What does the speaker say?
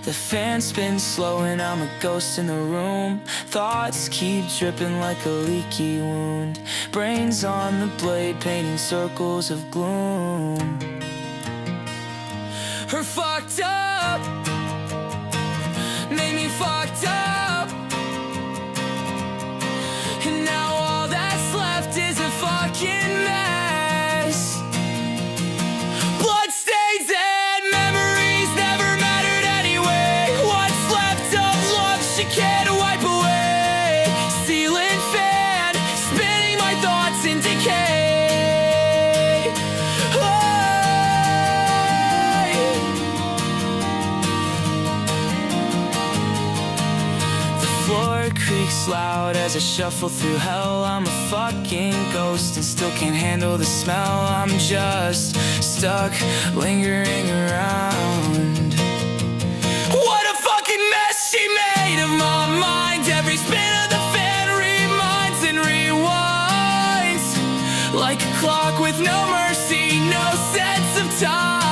The fan spins slow and I'm a ghost in the room. Thoughts keep dripping like a leaky wound. Brains on the blade painting circles of gloom. Her fucked up made me fucked up, and now all that's left is a fucking mess. Bloodstains and memories never mattered anyway. What's left of love she can't wipe away. Ceiling fan spinning my thoughts in decay. Floor creaks loud as I shuffle through hell. I'm a fucking ghost and still can't handle the smell. I'm just stuck, lingering around. What a fucking mess she made of my mind. Every spin of the fan reminds and rewinds, like a clock with no mercy, no sense of time.